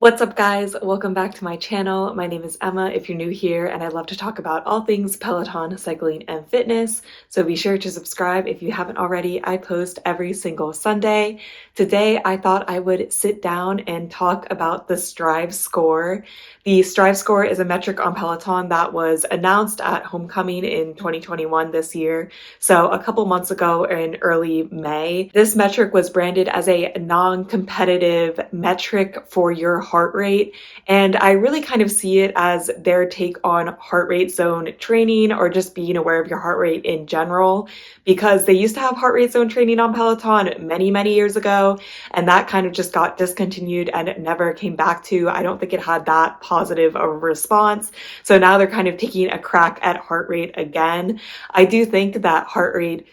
What's up, guys? Welcome back to my channel. My name is Emma if you're new here, and I love to talk about all things Peloton, cycling, and fitness. So be sure to subscribe if you haven't already. I post every single Sunday. Today, I thought I would sit down and talk about the Strive Score. The Strive Score is a metric on Peloton that was announced at Homecoming in 2021 this year. So a couple months ago in early May, this metric was branded as a non-competitive metric for your heart rate. And I really kind of see it as their take on heart rate zone training or just being aware of your heart rate in general, because they used to have heart rate zone training on Peloton many years ago, and that kind of just got discontinued and it never came back to. I don't think it had that positive of a response. So now they're kind of taking a crack at heart rate again. I do think that heart rate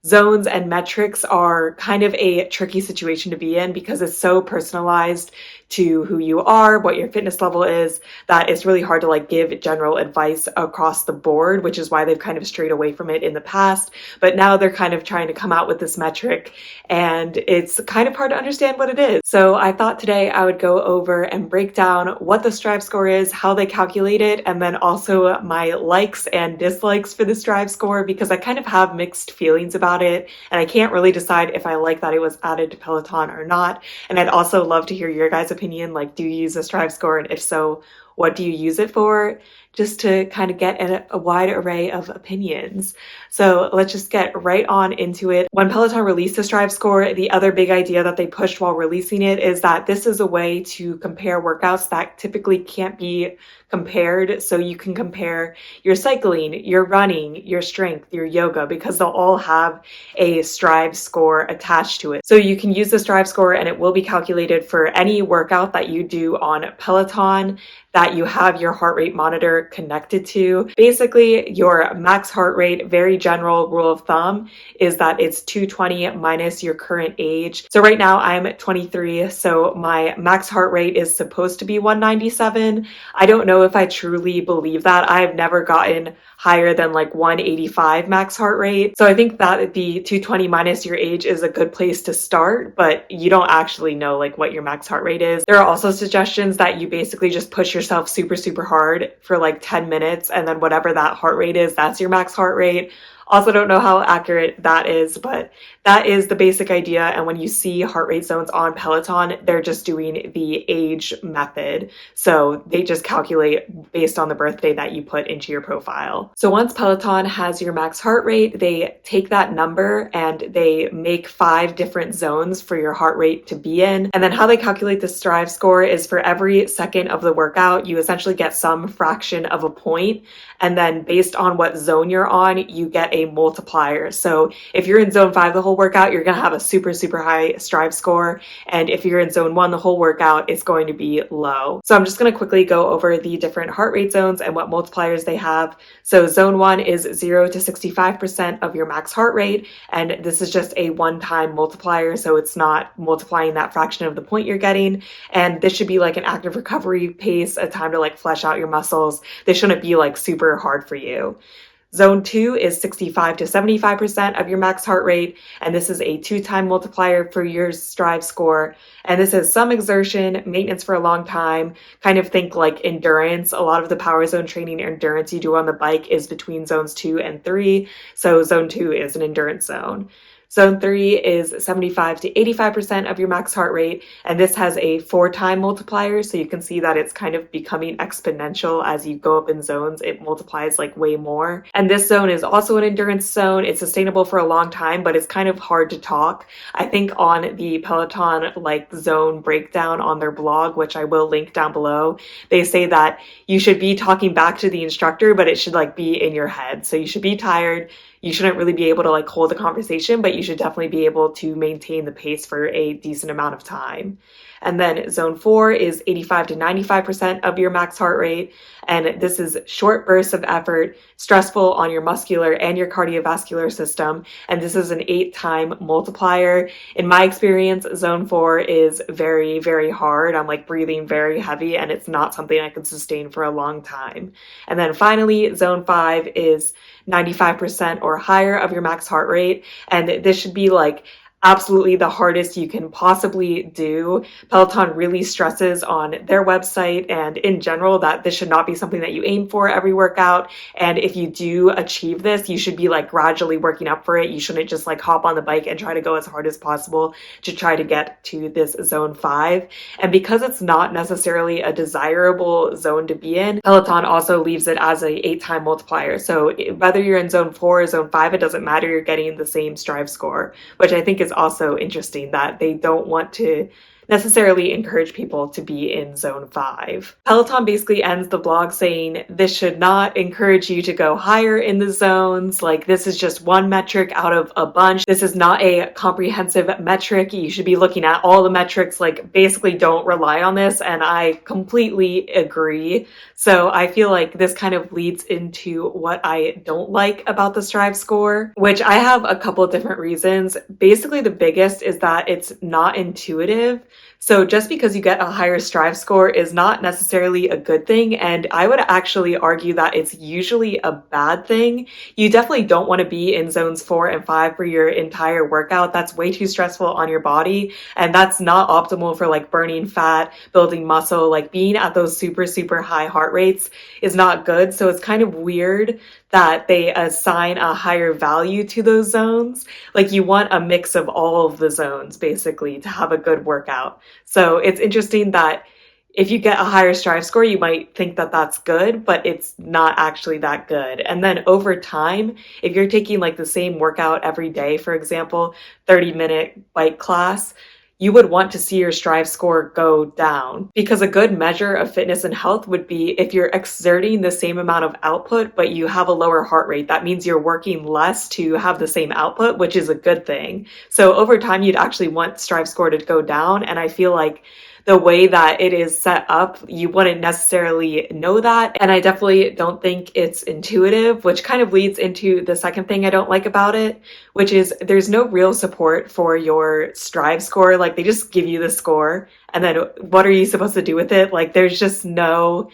zones and metrics are kind of a tricky situation to be in because it's so personalized to who you are, what your fitness level is, that it's really hard to give general advice across the board, which is why they've kind of strayed away from it in the past. But now they're kind of trying to come out with this metric, and it's kind of hard to understand what it is. So I thought today I would go over and break down what the Strive Score is, how they calculate it, and then also my likes and dislikes for the Strive Score, because I kind of have mixed feelings about it, and I can't really decide if I like that it was added to Peloton or not. And I'd also love to hear your guys' opinion. Do you use a Strive Score? And if so, what do you use it for? Just to kind of get a wide array of opinions. So let's just get right on into it. When Peloton released the Strive Score, the other big idea that they pushed while releasing it is that this is a way to compare workouts that typically can't be compared. So you can compare your cycling, your running, your strength, your yoga, because they'll all have a Strive Score attached to it. So you can use the Strive Score and it will be calculated for any workout that you do on Peloton that you have your heart rate monitor connected to. Basically, your max heart rate, very general rule of thumb, is that it's 220 minus your current age. So right now I'm 23, so my max heart rate is supposed to be 197. I don't know if I truly believe that. I've never gotten higher than 185 max heart rate. So I think that the 220 minus your age is a good place to start, but you don't actually know what your max heart rate is. There are also suggestions that you basically just push yourself super hard for 10 minutes, and then whatever that heart rate is, that's your max heart rate. Also don't know how accurate that is, but that is the basic idea. And when you see heart rate zones on Peloton, they're just doing the age method. So they just calculate based on the birthday that you put into your profile. So once Peloton has your max heart rate, they take that number and they make 5 different zones for your heart rate to be in. And then how they calculate the Strive Score is for every second of the workout, you essentially get some fraction of a point. And then based on what zone you're on, you get a multiplier. So if you're in zone 5 the whole workout, you're going to have a super high Strive Score. And if you're in zone 1 the whole workout, it's going to be low. So I'm just going to quickly go over the different heart rate zones and what multipliers they have. So zone 1 is 0 to 65% of your max heart rate. And this is just a one-time multiplier. So it's not multiplying that fraction of the point you're getting. And this should be an active recovery pace, a time to flesh out your muscles. This shouldn't be super hard for you. Zone 2 is 65 to 75% of your max heart rate, and this is a 2-time multiplier for your Strive Score. And this is some exertion, maintenance for a long time, kind of think endurance. A lot of the power zone training or endurance you do on the bike is between zones 2 and 3, so zone 2 is an endurance zone. Zone 3 is 75 to 85% of your max heart rate, and this has a 4-time multiplier, so you can see that it's kind of becoming exponential as you go up in zones. It multiplies way more. And this zone is also an endurance zone. It's sustainable for a long time, but it's kind of hard to talk. I think on the Peloton zone breakdown on their blog, which I will link down below, they say that you should be talking back to the instructor, but it should be in your head. So you should be tired. You shouldn't really be able to hold a conversation, but you should definitely be able to maintain the pace for a decent amount of time. And then zone 4 is 85 to 95% of your max heart rate. And this is short bursts of effort, stressful on your muscular and your cardiovascular system. And this is an 8-time multiplier. In my experience, zone 4 is very hard. I'm breathing very heavy, and it's not something I can sustain for a long time. And then finally, zone 5 is 95% or higher of your max heart rate. And this should be absolutely the hardest you can possibly do. Peloton really stresses on their website and in general that this should not be something that you aim for every workout. And if you do achieve this, you should be like gradually working up for it. You shouldn't just like hop on the bike and try to go as hard as possible to try to get to this zone 5. And because it's not necessarily a desirable zone to be in, Peloton also leaves it as a 8-time multiplier. So whether you're in zone 4 or zone 5, it doesn't matter. You're getting the same Strive score, which I think is also interesting that they don't want to necessarily encourage people to be in zone 5. Peloton basically ends the blog saying this should not encourage you to go higher in the zones. Like, this is just one metric out of a bunch. This is not a comprehensive metric. You should be looking at all the metrics. Like, basically don't rely on this. And I completely agree. So I feel like this kind of leads into what I don't like about the Strive score, which I have a couple of different reasons. Basically, the biggest is that it's not intuitive. So just because you get a higher Strive score is not necessarily a good thing. And I would actually argue that it's usually a bad thing. You definitely don't want to be in zones 4 and 5 for your entire workout. That's way too stressful on your body. And that's not optimal for like burning fat, building muscle. Like, being at those super, super high heart rates is not good. So it's kind of weird that they assign a higher value to those zones. Like, you want a mix of all of the zones basically to have a good workout. So it's interesting that if you get a higher Strive score, you might think that that's good, but it's not actually that good. And then over time, if you're taking like the same workout every day, for example, 30-minute bike class, you would want to see your Strive score go down, because a good measure of fitness and health would be if you're exerting the same amount of output, but you have a lower heart rate. That means you're working less to have the same output, which is a good thing. So over time, you'd actually want Strive score to go down. And I feel like the way that it is set up, you wouldn't necessarily know that. And I definitely don't think it's intuitive, which kind of leads into the second thing I don't like about it, which is there's no real support for your Strive score. Like, they just give you the score, and then what are you supposed to do with it? Like, there's just no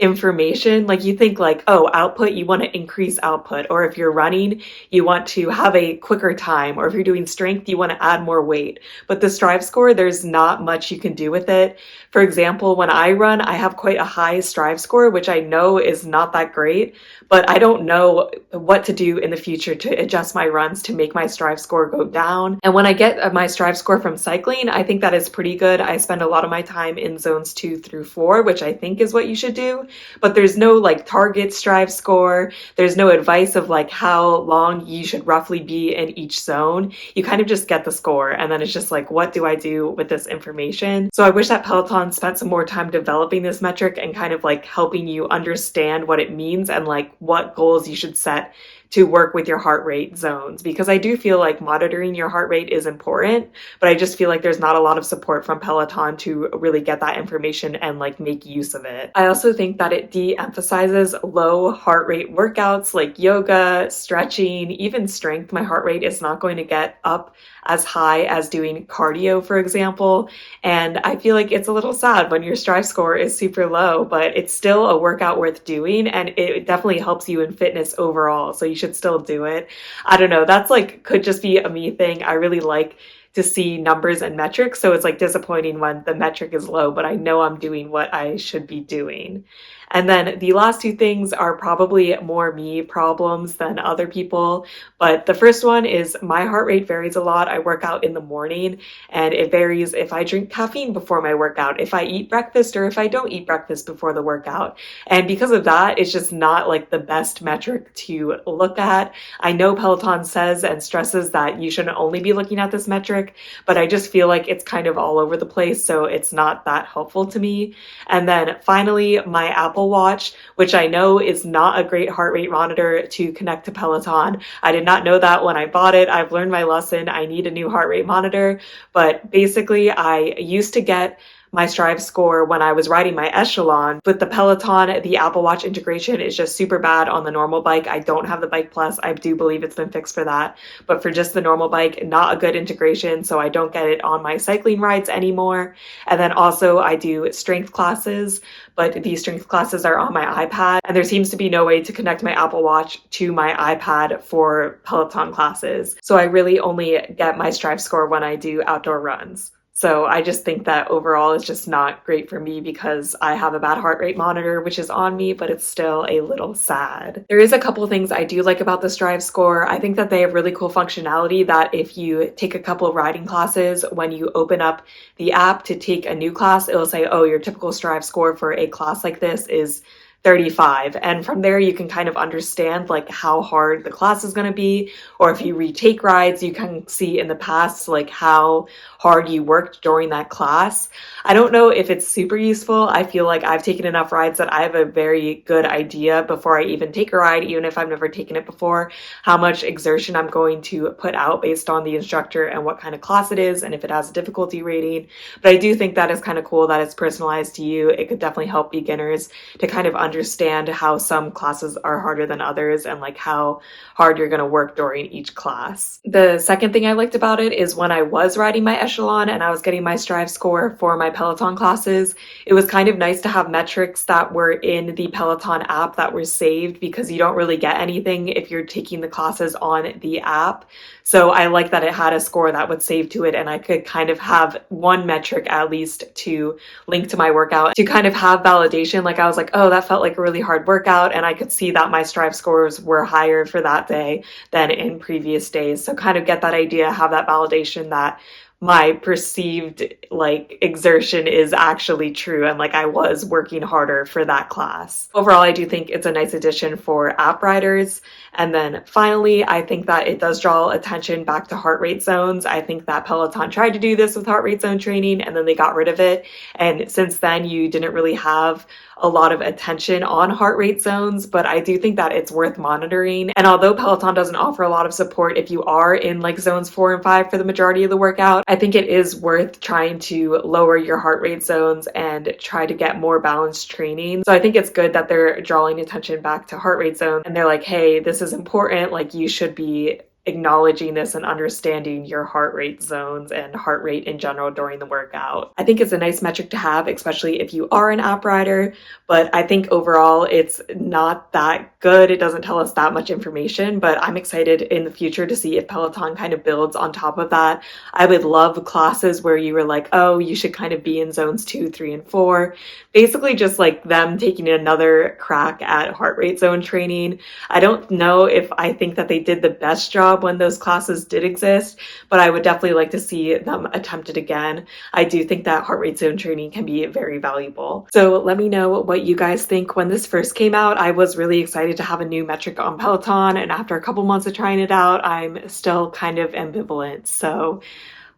information. Like, you think like, oh, output, you want to increase output, or if you're running, you want to have a quicker time, or if you're doing strength, you want to add more weight. But the Strive score, there's not much you can do with it. For example, when I run, I have quite a high Strive score, which I know is not that great, but I don't know what to do in the future to adjust my runs to make my Strive score go down. And when I get my Strive score from cycling, I think that is pretty good. I spend a lot of my time in zones 2 through 4, which I think is what you should do. But there's no like target Strive score. There's no advice of like how long you should roughly be in each zone. You kind of just get the score, and then it's just like, what do I do with this information? So I wish that Peloton spent some more time developing this metric and kind of like helping you understand what it means and like what goals you should set to work with your heart rate zones, because I do feel like monitoring your heart rate is important, but I just feel like there's not a lot of support from Peloton to really get that information and like make use of it. I also think that it de-emphasizes low heart rate workouts like yoga, stretching, even strength. My heart rate is not going to get up as high as doing cardio, for example. And I feel like it's a little sad when your Strive score is super low, but it's still a workout worth doing, and it definitely helps you in fitness overall. So you should still do it. I don't know, that's like, could just be a me thing. I really like to see numbers and metrics. So it's like disappointing when the metric is low, but I know I'm doing what I should be doing. And then the last two things are probably more me problems than other people. But the first one is my heart rate varies a lot. I work out in the morning, and it varies if I drink caffeine before my workout, if I eat breakfast, or if I don't eat breakfast before the workout. And because of that, it's just not like the best metric to look at. I know Peloton says and stresses that you shouldn't only be looking at this metric, but I just feel like it's kind of all over the place, so it's not that helpful to me. And then finally, my Apple Watch, which I know is not a great heart rate monitor to connect to Peloton. I did not know that when I bought it. I've learned my lesson. I need a new heart rate monitor. But basically, I used to get my Strive score when I was riding my Echelon. With the Peloton, the Apple Watch integration is just super bad on the normal bike. I don't have the Bike Plus. I do believe it's been fixed for that. But for just the normal bike, not a good integration, so I don't get it on my cycling rides anymore. And then also I do strength classes, but these strength classes are on my iPad, and there seems to be no way to connect my Apple Watch to my iPad for Peloton classes. So I really only get my Strive score when I do outdoor runs. So I just think that overall it's just not great for me because I have a bad heart rate monitor, which is on me, but it's still a little sad. There is a couple things I do like about the Strive score. I think that they have really cool functionality that if you take a couple of riding classes, when you open up the app to take a new class, it'll say, oh, your typical Strive score for a class like this is 35. And from there, you can kind of understand like how hard the class is going to be. Or if you retake rides, you can see in the past like how hard you worked during that class. I don't know if it's super useful. I feel like I've taken enough rides that I have a very good idea before I even take a ride, even if I've never taken it before, how much exertion I'm going to put out based on the instructor and what kind of class it is and if it has a difficulty rating. But I do think that is kind of cool that it's personalized to you. It could definitely help beginners to kind of understand how some classes are harder than others and like how hard you're going to work during each class. The second thing I liked about it is when I was riding my Echelon and I was getting my Strive score for my Peloton classes, it was kind of nice to have metrics that were in the Peloton app that were saved because you don't really get anything if you're taking the classes on the app. So I like that it had a score that would save to it and I could kind of have one metric at least to link to my workout to kind of have validation. Like I was like, oh, that felt like a really hard workout, and I could see that my Strive scores were higher for that day than in previous days. So kind of get that idea, have that validation that my perceived like exertion is actually true and like I was working harder for that class. Overall, I do think it's a nice addition for app riders. And then finally, I think that it does draw attention back to heart rate zones. I think that Peloton tried to do this with heart rate zone training and then they got rid of it. And since then, you didn't really have a lot of attention on heart rate zones, but I do think that it's worth monitoring. And although Peloton doesn't offer a lot of support if you are in like zones 4 and 5 for the majority of the workout, I think it is worth trying to lower your heart rate zones and try to get more balanced training. So I think it's good that they're drawing attention back to heart rate zones and they're like, hey, this is important. Like you should be acknowledging this and understanding your heart rate zones and heart rate in general during the workout. I think it's a nice metric to have, especially if you are an app rider, but I think overall it's not that good. It doesn't tell us that much information, but I'm excited in the future to see if Peloton kind of builds on top of that. I would love classes where you were like, oh, you should kind of be in zones 2, 3, and 4. Basically just like them taking another crack at heart rate zone training. I don't know if I think that they did the best job when those classes did exist, but I would definitely like to see them attempt it again. I do think that heart rate zone training can be very valuable. So let me know what you guys think. When this first came out, I was really excited to have a new metric on Peloton, and after a couple months of trying it out, I'm still kind of ambivalent. So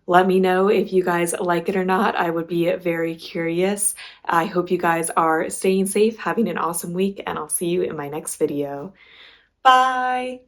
let me know if you guys like it or not. I would be very curious. I hope you guys are staying safe, having an awesome week, and I'll see you in my next video. Bye!